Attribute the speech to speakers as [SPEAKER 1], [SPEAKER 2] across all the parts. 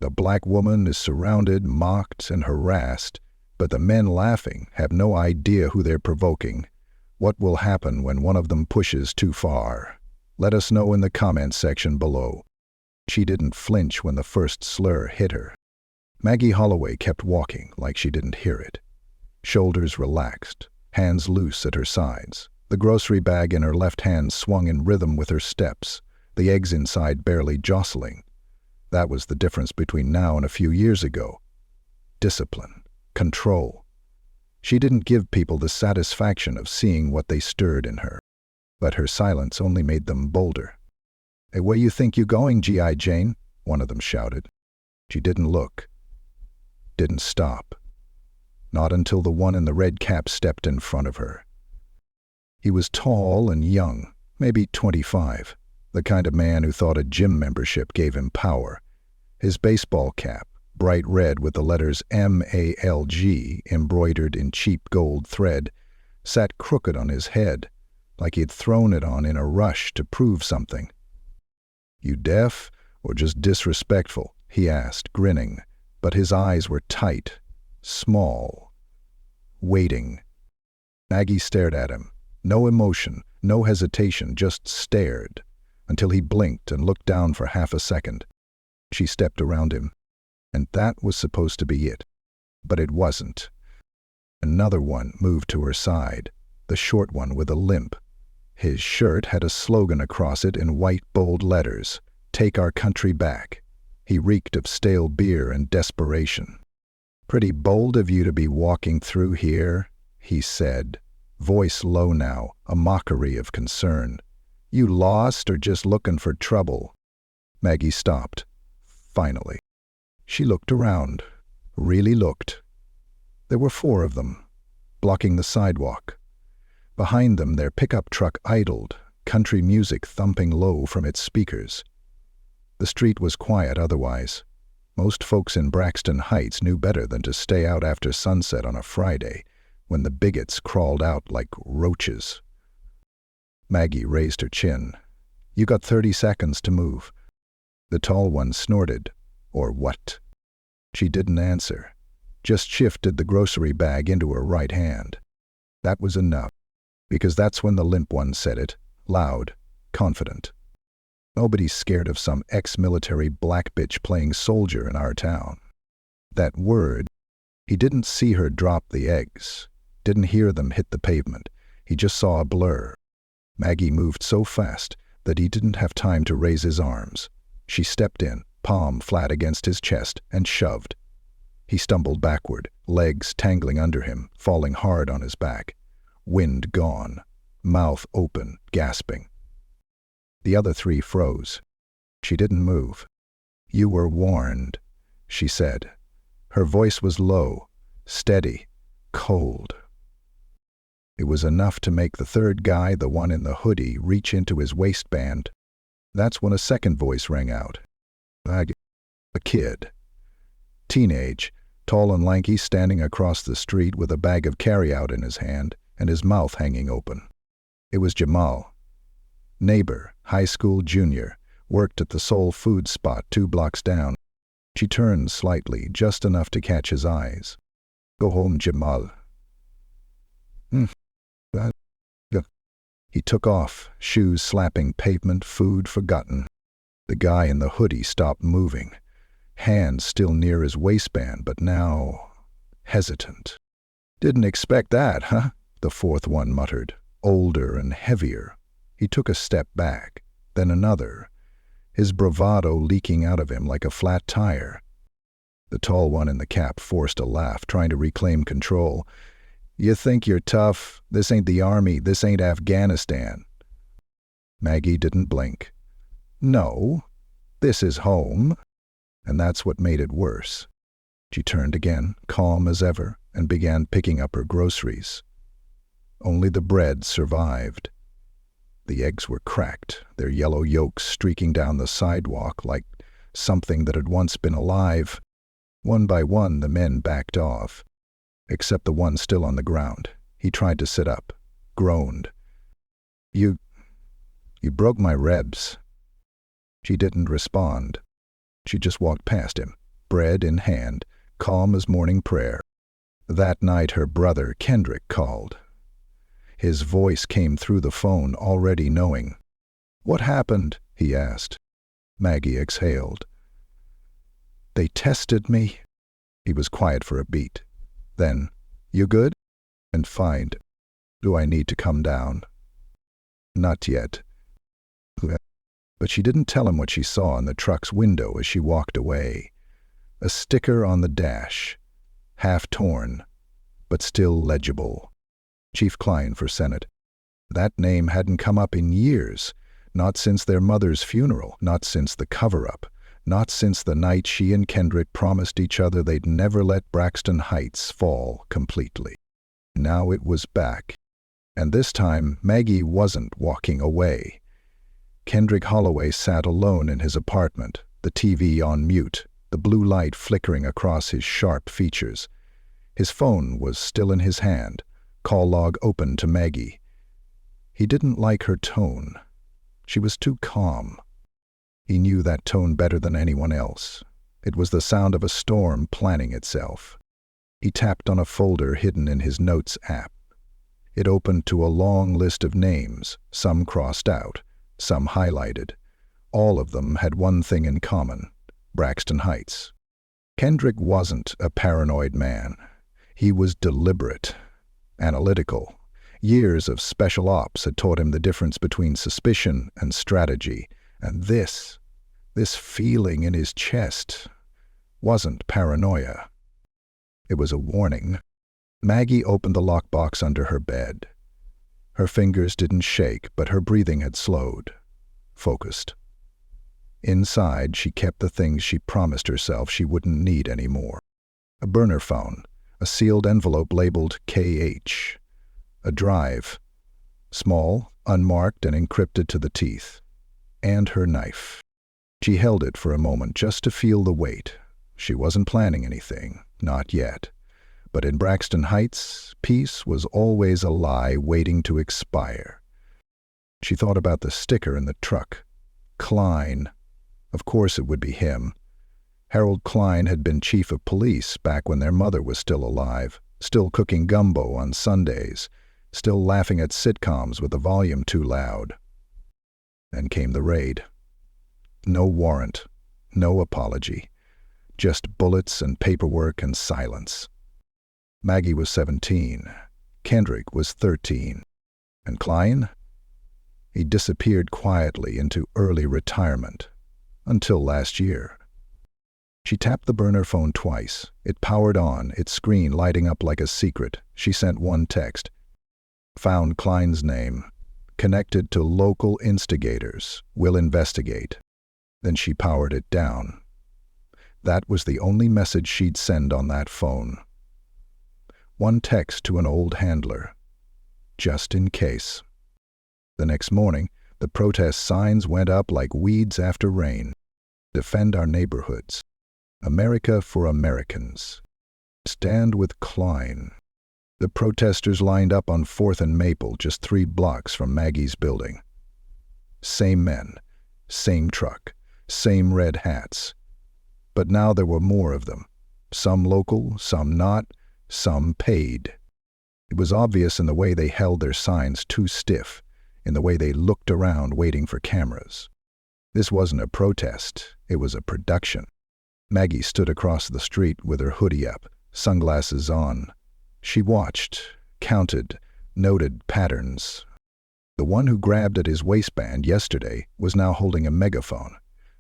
[SPEAKER 1] The black woman is surrounded, mocked, and harassed, but the men laughing have no idea who they're provoking. What will happen when one of them pushes too far? Let us know in the comments section below. She didn't flinch when the first slur hit her. Maggie Holloway kept walking like she didn't hear it. Shoulders relaxed, hands loose at her sides. The grocery bag in her left hand swung in rhythm with her steps, the eggs inside barely jostling. That was the difference between now and a few years ago. Discipline, control. She didn't give people the satisfaction of seeing what they stirred in her, but her silence only made them bolder. "Hey, where you think you going, G.I. Jane?" one of them shouted. She didn't look, didn't stop. Not until the one in the red cap stepped in front of her. He was tall and young, maybe 25, the kind of man who thought a gym membership gave him power. His baseball cap, bright red with the letters MALG embroidered in cheap gold thread, sat crooked on his head, like he'd thrown it on in a rush to prove something. "You deaf or just disrespectful?" he asked, grinning, but his eyes were tight, small, waiting. Maggie stared at him. No emotion, no hesitation, just stared, until he blinked and looked down for half a second. She stepped around him, and that was supposed to be it. But it wasn't. Another one moved to her side, the short one with a limp. His shirt had a slogan across it in white bold letters, "Take our country back." He reeked of stale beer and desperation. "Pretty bold of you to be walking through here," he said, voice low now, a mockery of concern. "You lost or just looking for trouble?" Maggie stopped. Finally. She looked around, really looked. There were 4 of them, blocking the sidewalk. Behind them, their pickup truck idled, country music thumping low from its speakers. The street was quiet otherwise. Most folks in Braxton Heights knew better than to stay out after sunset on a Friday, when the bigots crawled out like roaches. Maggie raised her chin. "You got 30 seconds to move." The tall one snorted. "Or what?" She didn't answer, just shifted the grocery bag into her right hand. That was enough, because that's when the limp one said it, loud, confident. "Nobody's scared of some ex-military black bitch playing soldier in our town." That word, he didn't see her drop the eggs, didn't hear them hit the pavement. He just saw a blur. Maggie moved so fast that he didn't have time to raise his arms. She stepped in, palm flat against his chest, and shoved. He stumbled backward, legs tangling under him, falling hard on his back. Wind gone, mouth open, gasping. The other 3 froze. She didn't move. "You were warned," she said. Her voice was low, steady, cold. It was enough to make the third guy, the one in the hoodie, reach into his waistband. That's when a second voice rang out. A kid. Teenage, tall and lanky, standing across the street with a bag of carryout in his hand and his mouth hanging open. It was Jamal. Neighbor, high school junior, worked at the soul food spot 2 blocks down. She turned slightly, just enough to catch his eyes. "Go home, Jamal." He took off, shoes slapping pavement, food forgotten. The guy in the hoodie stopped moving, hands still near his waistband, but now hesitant. "Didn't expect that, huh?" the 4th one muttered, older and heavier. He took a step back, then another, his bravado leaking out of him like a flat tire. The tall one in the cap forced a laugh, trying to reclaim control. "You think you're tough? This ain't the army, this ain't Afghanistan." Maggie didn't blink. "No, this is home." And that's what made it worse. She turned again, calm as ever, and began picking up her groceries. Only the bread survived. The eggs were cracked, their yellow yolks streaking down the sidewalk like something that had once been alive. One by one, the men backed off, except the one still on the ground. He tried to sit up, groaned. You broke my ribs." She didn't respond. She just walked past him, bread in hand, calm as morning prayer. That night her brother, Kendrick, called. His voice came through the phone, already knowing. "What happened?" he asked. Maggie exhaled. "They tested me." He was quiet for a beat. Then, "You good?" "And fine. Do I need to come down?" "Not yet." But she didn't tell him what she saw in the truck's window as she walked away. A sticker on the dash, half torn, but still legible. Chief Klein for Senate. That name hadn't come up in years, not since their mother's funeral, not since the cover-up, not since the night she and Kendrick promised each other they'd never let Braxton Heights fall completely. Now it was back. And this time, Maggie wasn't walking away. Kendrick Holloway sat alone in his apartment, the TV on mute, the blue light flickering across his sharp features. His phone was still in his hand, call log open to Maggie. He didn't like her tone. She was too calm. He knew that tone better than anyone else. It was the sound of a storm planning itself. He tapped on a folder hidden in his Notes app. It opened to a long list of names, some crossed out, some highlighted. All of them had one thing in common: Braxton Heights. Kendrick wasn't a paranoid man. He was deliberate, analytical. Years of special ops had taught him the difference between suspicion and strategy, and this feeling in his chest wasn't paranoia. It was a warning. Maggie opened the lockbox under her bed. Her fingers didn't shake, but her breathing had slowed, focused. Inside, she kept the things she promised herself she wouldn't need anymore. A burner phone, a sealed envelope labeled KH. A drive, small, unmarked, and encrypted to the teeth. And her knife. She held it for a moment just to feel the weight. She wasn't planning anything, not yet. But in Braxton Heights, peace was always a lie waiting to expire. She thought about the sticker in the truck. Klein. Of course it would be him. Harold Klein had been chief of police back when their mother was still alive, still cooking gumbo on Sundays, still laughing at sitcoms with the volume too loud. Then came the raid. No warrant, no apology, just bullets and paperwork and silence. Maggie was 17. Kendrick was 13. And Klein? He disappeared quietly into early retirement. Until last year. She tapped the burner phone twice. It powered on, its screen lighting up like a secret. She sent one text. Found Klein's name. Connected to local instigators. Will investigate. Then she powered it down. That was the only message she'd send on that phone. One text to an old handler. Just in case. The next morning, the protest signs went up like weeds after rain. Defend our neighborhoods. America for Americans. Stand with Klein. The protesters lined up on 4th and Maple, just 3 blocks from Maggie's building. Same men, same truck, same red hats. But now there were more of them. Some local, some not, some paid. It was obvious in the way they held their signs too stiff, in the way they looked around waiting for cameras. This wasn't a protest, it was a production. Maggie stood across the street with her hoodie up, sunglasses on. She watched, counted, noted patterns. The one who grabbed at his waistband yesterday was now holding a megaphone.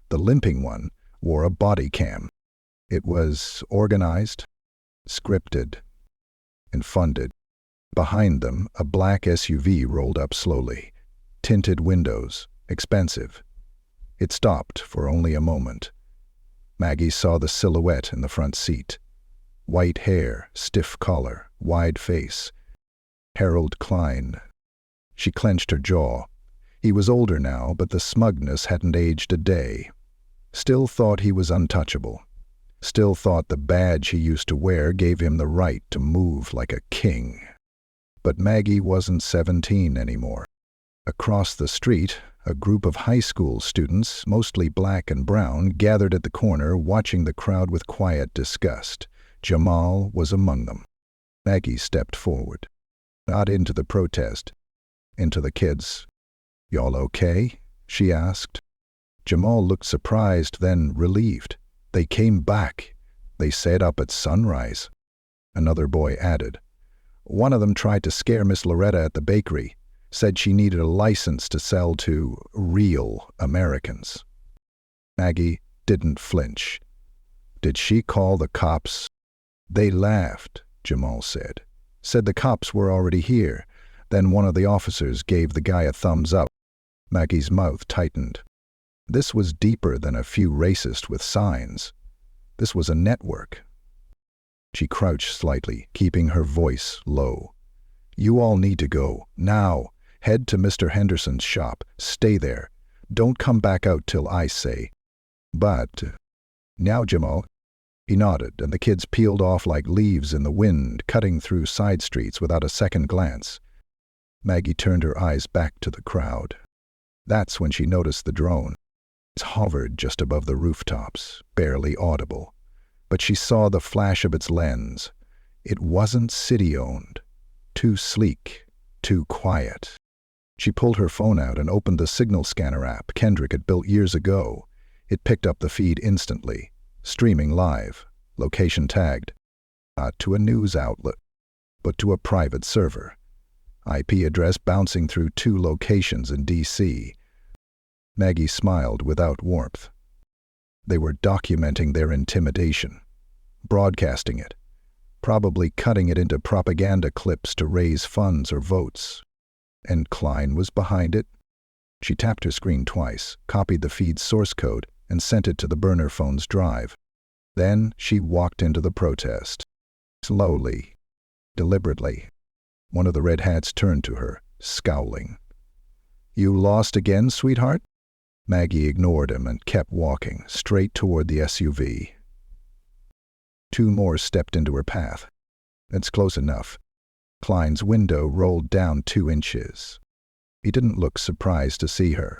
[SPEAKER 1] The limping one wore a body cam. It was organized, scripted, and funded. Behind them, a black SUV rolled up slowly. Tinted windows, expensive. It stopped for only a moment. Maggie saw the silhouette in the front seat. White hair, stiff collar, wide face. Harold Klein. She clenched her jaw. He was older now, but the smugness hadn't aged a day. Still thought he was untouchable. Still thought the badge he used to wear gave him the right to move like a king. But Maggie wasn't 17 anymore. Across the street, A group of high school students, mostly black and brown, gathered at the corner, watching the crowd with quiet disgust. Jamal was among them. Maggie stepped forward. Not into the protest. Into the kids. "Y'all okay?" she asked. Jamal looked surprised, then relieved. "They came back. They said up at sunrise." Another boy added. "One of them tried to scare Miss Loretta at the bakery. Said she needed a license to sell to real Americans." Maggie didn't flinch. "Did she call the cops?" "They laughed," Jamal said. "Said the cops were already here. Then one of the officers gave the guy a thumbs up." Maggie's mouth tightened. This was deeper than a few racists with signs. This was a network. She crouched slightly, keeping her voice low. "You all need to go, now. Head to Mr. Henderson's shop. Stay there. Don't come back out till I say." "But—" "Now, Jamal." He nodded, and the kids peeled off like leaves in the wind, cutting through side streets without a second glance. Maggie turned her eyes back to the crowd. That's when she noticed the drone. It hovered just above the rooftops, barely audible. But she saw the flash of its lens. It wasn't city-owned. Too sleek, too quiet. She pulled her phone out and opened the signal scanner app Kendrick had built years ago. It picked up the feed instantly, streaming live, location tagged. Not to a news outlet, but to a private server. IP address bouncing through 2 locations in D.C. Maggie smiled without warmth. They were documenting their intimidation, broadcasting it, probably cutting it into propaganda clips to raise funds or votes. And Klein was behind it. She tapped her screen twice, copied the feed's source code, and sent it to the burner phone's drive. Then she walked into the protest. Slowly, deliberately. One of the red hats turned to her, scowling. "You lost again, sweetheart?" Maggie ignored him and kept walking, straight toward the SUV. 2 more stepped into her path. "That's close enough." Klein's window rolled down 2 inches. He didn't look surprised to see her.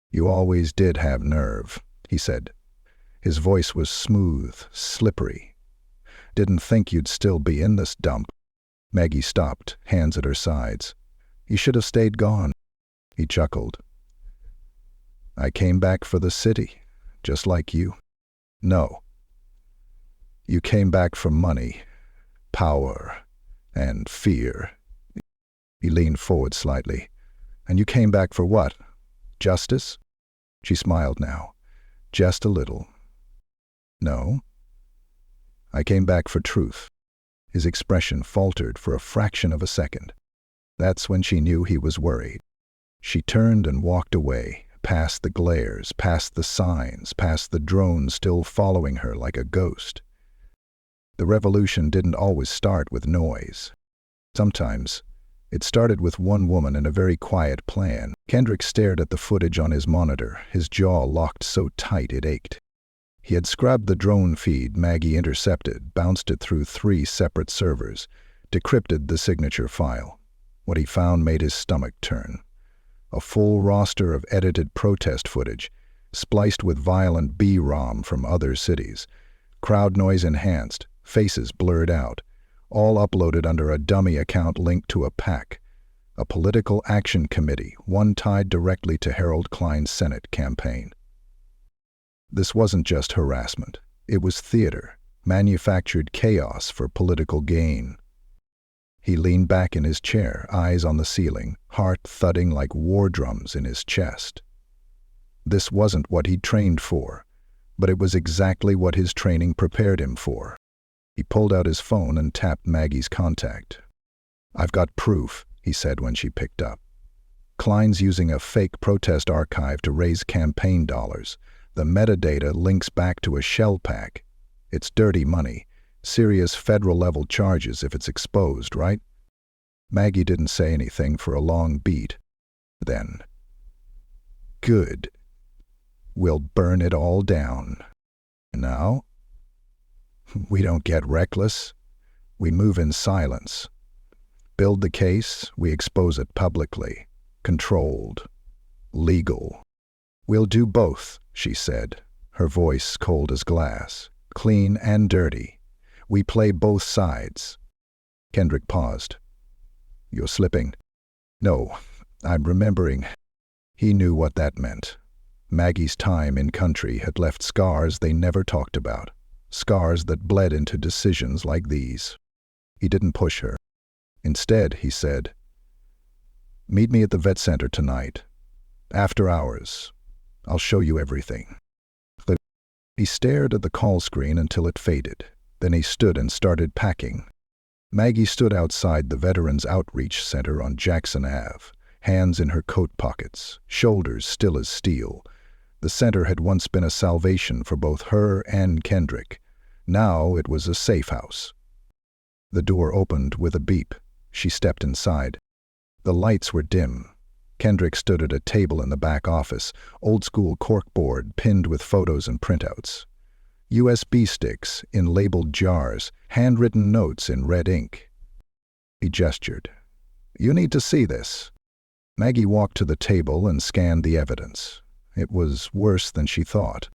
[SPEAKER 1] "You always did have nerve," he said. His voice was smooth, slippery. "Didn't think you'd still be in this dump." Maggie stopped, hands at her sides. "You should have stayed gone." He chuckled. "I came back for the city, just like you." "No. You came back for money, power, and fear." He leaned forward slightly. "And you came back for what? Justice?" She smiled now. "Just a little." "No. I came back for truth." His expression faltered for a fraction of a second. That's when she knew he was worried. She turned and walked away, past the glares, past the signs, past the drone still following her like a ghost. The revolution didn't always start with noise. Sometimes, it started with one woman and a very quiet plan. Kendrick stared at the footage on his monitor, his jaw locked so tight it ached. He had scrubbed the drone feed Maggie intercepted, bounced it through 3 separate servers, decrypted the signature file. What he found made his stomach turn. A full roster of edited protest footage, spliced with violent B-ROM from other cities, crowd noise enhanced, faces blurred out, all uploaded under a dummy account linked to a PAC, a political action committee, one tied directly to Harold Klein's Senate campaign. This wasn't just harassment. It was theater, manufactured chaos for political gain. He leaned back in his chair, eyes on the ceiling, heart thudding like war drums in his chest. This wasn't what he'd trained for, but it was exactly what his training prepared him for. He pulled out his phone and tapped Maggie's contact. "I've got proof," he said when she picked up. "Klein's using a fake protest archive to raise campaign dollars. The metadata links back to a shell pack. It's dirty money, serious federal-level charges if it's exposed, right?" Maggie didn't say anything for a long beat. Then, "Good. We'll burn it all down." "Now?" "We don't get reckless. We move in silence. Build the case, we expose it publicly. Controlled. legal. We'll do both, she said, her voice cold as glass, clean and dirty. We play both sides. Kendrick paused. You're slipping. No, I'm remembering. He knew what that meant. Maggie's time in country had left scars they never talked about, scars that bled into decisions like these. He didn't push her. Instead, he said, "Meet me at the vet center tonight. After hours. I'll show you everything." He stared at the call screen until it faded. Then he stood and started packing. Maggie stood outside the Veterans Outreach Center on Jackson Ave, hands in her coat pockets, shoulders still as steel. The center had once been a salvation for both her and Kendrick. Now it was a safe house. The door opened with a beep. She stepped inside. The lights were dim. Kendrick stood at a table in the back office, old-school corkboard pinned with photos and printouts. USB sticks in labeled jars, handwritten notes in red ink. He gestured. "You need to see this." Maggie walked to the table and scanned the evidence. It was worse than she thought.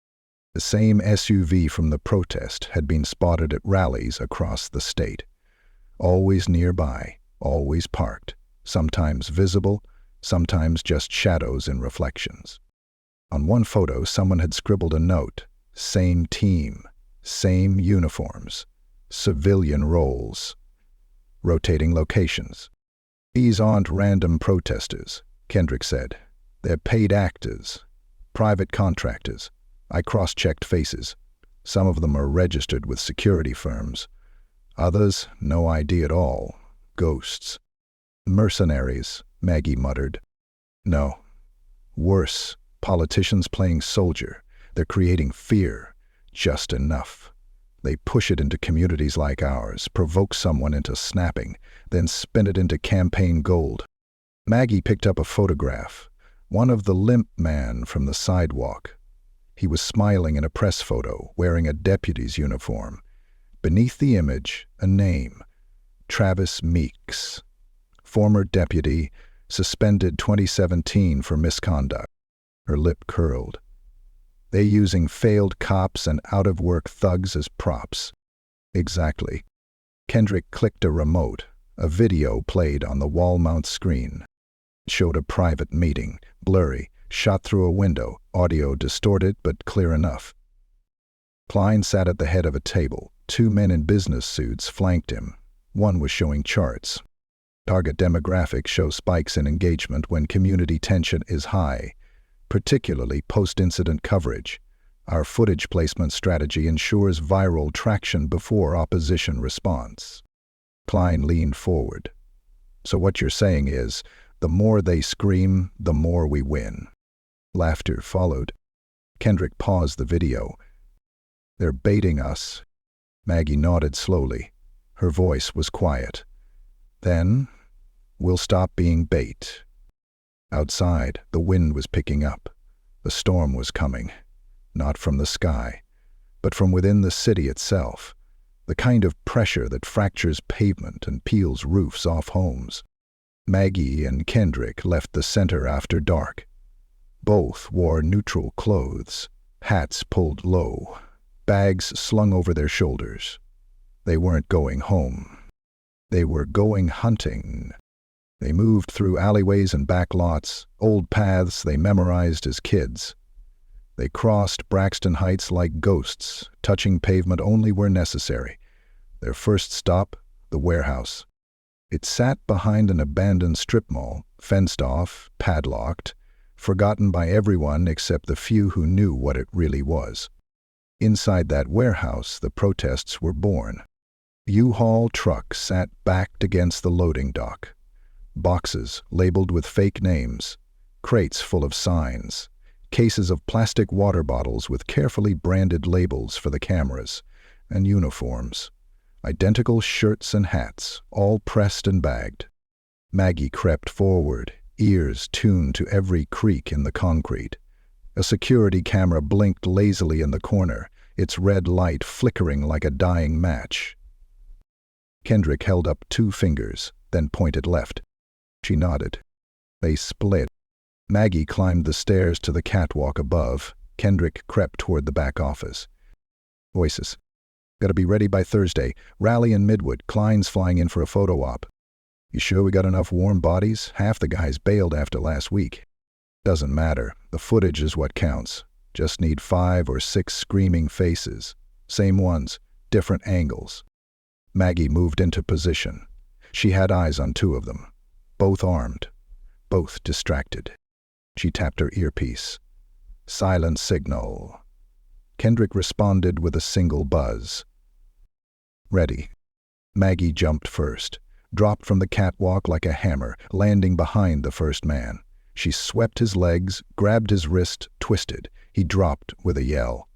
[SPEAKER 1] The same SUV from the protest had been spotted at rallies across the state. Always nearby, always parked, sometimes visible, sometimes just shadows and reflections. On one photo, someone had scribbled a note. Same team, same uniforms, civilian roles, rotating locations. "These aren't random protesters," Kendrick said. "They're paid actors, private contractors. I cross-checked faces. Some of them are registered with security firms. Others, no ID at all. Ghosts. Mercenaries," Maggie muttered. "No. Worse, politicians playing soldier. They're creating fear, just enough. They push it into communities like ours, provoke someone into snapping, then spin it into campaign gold." Maggie picked up a photograph, one of the limp man from the sidewalk. He was smiling in a press photo, wearing a deputy's uniform. Beneath the image, a name, Travis Meeks. Former deputy, suspended 2017 for misconduct. Her lip curled. They're using failed cops and out-of-work thugs as props. Exactly. Kendrick clicked a remote. A video played on the wall-mount screen. It showed a private meeting, blurry, shot through a window, audio distorted but clear enough. Klein sat at the head of a table. Two men in business suits flanked him. One was showing charts. Target demographics show spikes in engagement when community tension is high, particularly post-incident coverage. Our footage placement strategy ensures viral traction before opposition response. Klein leaned forward. "So what you're saying is, the more they scream, the more we win." Laughter followed. Kendrick paused the video. "They're baiting us." Maggie nodded slowly. Her voice was quiet. "Then, we'll stop being bait." Outside, the wind was picking up. The storm was coming, not from the sky, but from within the city itself, the kind of pressure that fractures pavement and peels roofs off homes. Maggie and Kendrick left the center after dark. Both wore neutral clothes, hats pulled low, bags slung over their shoulders. They weren't going home. They were going hunting. They moved through alleyways and back lots, old paths they memorized as kids. They crossed Braxton Heights like ghosts, touching pavement only where necessary. Their first stop, the warehouse. It sat behind an abandoned strip mall, fenced off, padlocked, forgotten by everyone except the few who knew what it really was. Inside that warehouse, the protests were born. U-Haul trucks sat backed against the loading dock. Boxes labeled with fake names, crates full of signs, cases of plastic water bottles with carefully branded labels for the cameras, and uniforms. Identical shirts and hats, all pressed and bagged. Maggie crept forward, ears tuned to every creak in the concrete. A security camera blinked lazily in the corner, its red light flickering like a dying match. Kendrick held up 2 fingers, then pointed left. She nodded. They split. Maggie climbed the stairs to the catwalk above. Kendrick crept toward the back office. Voices. Gotta be ready by Thursday. Rally in Midwood. Klein's flying in for a photo op. You sure we got enough warm bodies? Half the guys bailed after last week. Doesn't matter. The footage is what counts. Just need 5 or 6 screaming faces. Same ones, different angles. Maggie moved into position. She had eyes on 2 of them. Both armed. Both distracted. She tapped her earpiece. Silent signal. Kendrick responded with a single buzz. Ready. Maggie jumped first, dropped from the catwalk like a hammer, landing behind the first man. She swept his legs, grabbed his wrist, twisted. He dropped with a yell.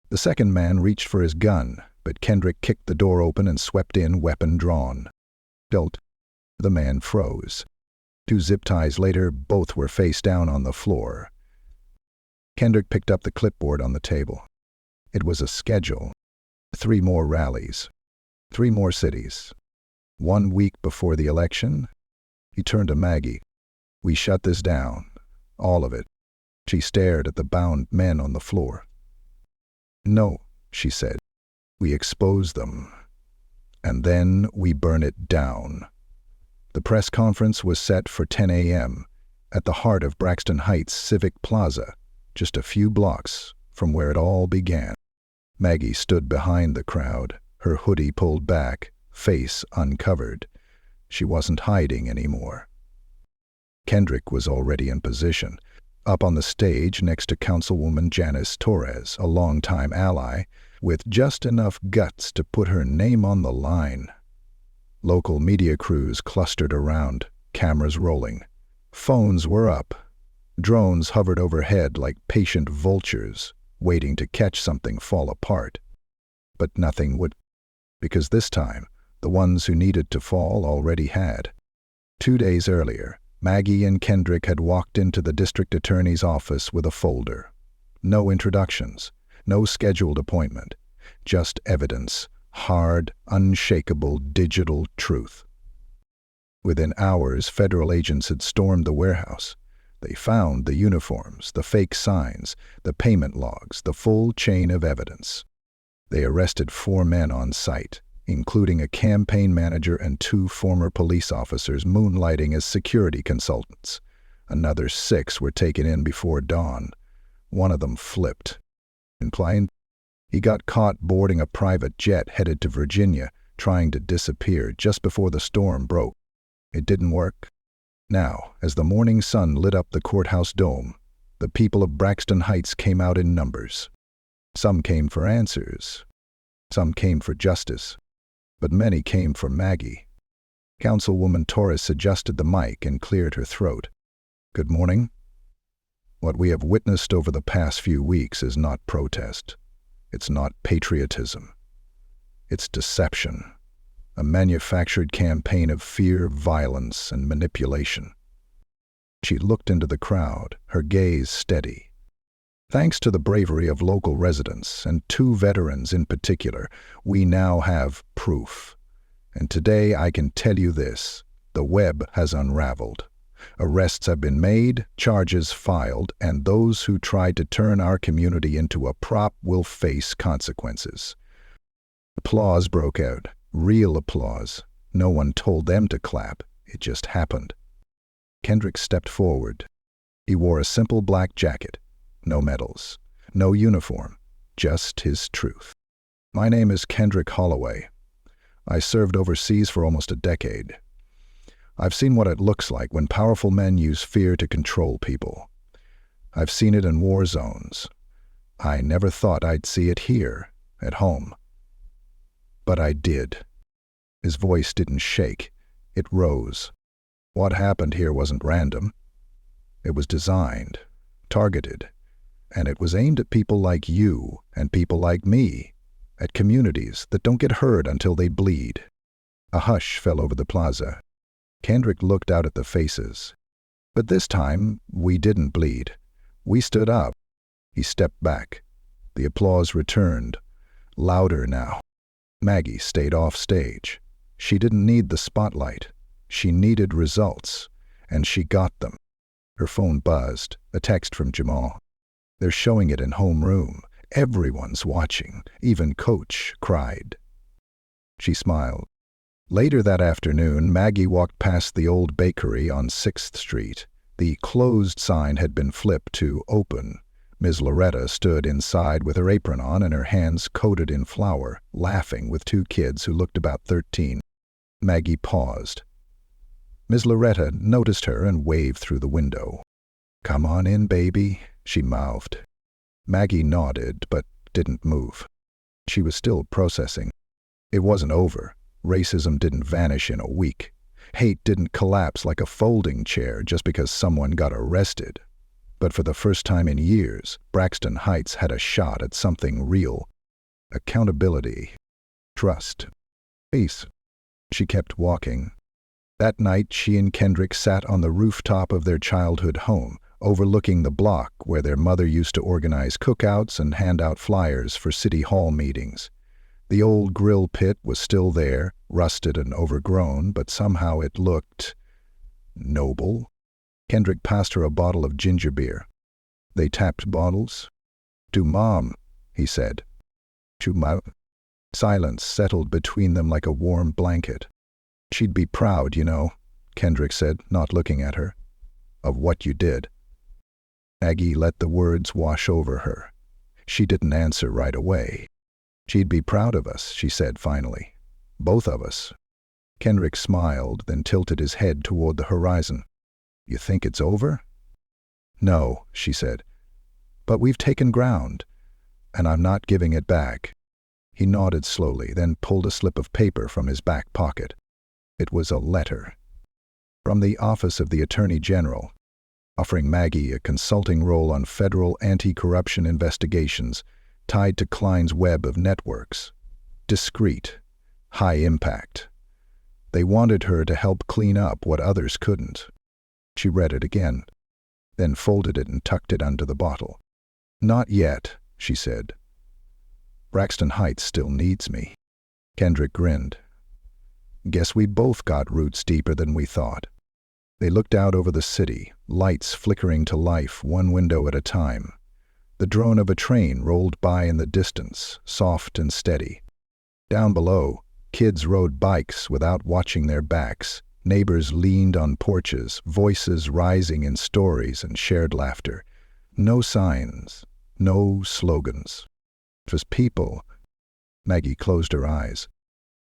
[SPEAKER 1] The second man reached for his gun, but Kendrick kicked the door open and swept in, weapon drawn. Don't. The man froze. 2 zip ties later, both were face down on the floor. Kendrick picked up the clipboard on the table. It was a schedule. 3 more rallies. 3 more cities. 1 week before the election. He turned to Maggie. We shut this down. All of it. She stared at the bound men on the floor. No, she said. We expose them. And then we burn it down. The press conference was set for 10 a.m. at the heart of Braxton Heights Civic Plaza, just a few blocks from where it all began. Maggie stood behind the crowd, her hoodie pulled back, face uncovered. She wasn't hiding anymore. Kendrick was already in position, up on the stage next to Councilwoman Janice Torres, a longtime ally, with just enough guts to put her name on the line. Local media crews clustered around, cameras rolling. Phones were up. Drones hovered overhead like patient vultures, waiting to catch something fall apart. But nothing would, because this time, the ones who needed to fall already had. 2 days earlier, Maggie and Kendrick had walked into the district attorney's office with a folder. No introductions, no scheduled appointment, just evidence, hard, unshakable digital truth. Within hours, federal agents had stormed the warehouse. They found the uniforms, the fake signs, the payment logs, the full chain of evidence. They arrested 4 men on site, including a campaign manager and 2 former police officers moonlighting as security consultants. Another 6 were taken in before dawn. One of them flipped. Implying he got caught boarding a private jet headed to Virginia, trying to disappear just before the storm broke. It didn't work. Now, as the morning sun lit up the courthouse dome, the people of Braxton Heights came out in numbers. Some came for answers. Some came for justice. But many came for Maggie. Councilwoman Torres adjusted the mic and cleared her throat. Good morning. What we have witnessed over the past few weeks is not protest. It's not patriotism. It's deception. A manufactured campaign of fear, violence, and manipulation. She looked into the crowd, her gaze steady. Thanks to the bravery of local residents, and 2 veterans in particular, we now have proof. And today I can tell you this, the web has unraveled. Arrests have been made, charges filed, and those who tried to turn our community into a prop will face consequences. Applause broke out. Real applause. No one told them to clap. It just happened. Kendrick stepped forward. He wore a simple black jacket. No medals. No uniform. Just his truth. My name is Kendrick Holloway. I served overseas for almost a decade. I've seen what it looks like when powerful men use fear to control people. I've seen it in war zones. I never thought I'd see it here, at home. But I did. His voice didn't shake. It rose. What happened here wasn't random. It was designed, targeted, and it was aimed at people like you and people like me, at communities that don't get heard until they bleed. A hush fell over the plaza. Kendrick looked out at the faces. But this time, we didn't bleed. We stood up. He stepped back. The applause returned, louder now. Maggie stayed off stage. She didn't need the spotlight. She needed results, and she got them. Her phone buzzed, a text from Jamal. "They're showing it in homeroom. Everyone's watching. Even Coach cried." She smiled. Later that afternoon, Maggie walked past the old bakery on 6th Street. The closed sign had been flipped to open. Ms. Loretta stood inside with her apron on and her hands coated in flour, laughing with two kids who looked about 13. Maggie paused. Ms. Loretta noticed her and waved through the window. "Come on in, baby," she mouthed. Maggie nodded, but didn't move. She was still processing. It wasn't over. Racism didn't vanish in a week. Hate didn't collapse like a folding chair just because someone got arrested. But for the first time in years, Braxton Heights had a shot at something real. Accountability. Trust. Peace. She kept walking. That night, she and Kendrick sat on the rooftop of their childhood home, overlooking the block where their mother used to organize cookouts and hand out flyers for city hall meetings. The old grill pit was still there, rusted and overgrown, but somehow it looked noble. Kendrick passed her a bottle of ginger beer. They tapped bottles. "To Mom," he said. "To Ma." Silence settled between them like a warm blanket. "She'd be proud, you know," Kendrick said, not looking at her. "Of what you did." Maggie let the words wash over her. She didn't answer right away. "She'd be proud of us," she said finally. "Both of us." Kendrick smiled, then tilted his head toward the horizon. "You think it's over?" "No," she said. "But we've taken ground, and I'm not giving it back." He nodded slowly, then pulled a slip of paper from his back pocket. It was a letter. From the Office of the Attorney General, offering Maggie a consulting role on federal anti-corruption investigations tied to Klein's web of networks. Discreet, high impact. They wanted her to help clean up what others couldn't. She read it again, then folded it and tucked it under the bottle. "Not yet," she said. "Braxton Heights still needs me." Kendrick grinned. "Guess we both got roots deeper than we thought." They looked out over the city, lights flickering to life one window at a time. The drone of a train rolled by in the distance, soft and steady. Down below, kids rode bikes without watching their backs. Neighbors leaned on porches, voices rising in stories and shared laughter. No signs, no slogans. It was people. Maggie closed her eyes.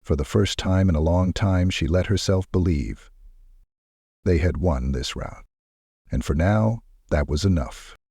[SPEAKER 1] For the first time in a long time, she let herself believe. They had won this round. And for now, that was enough.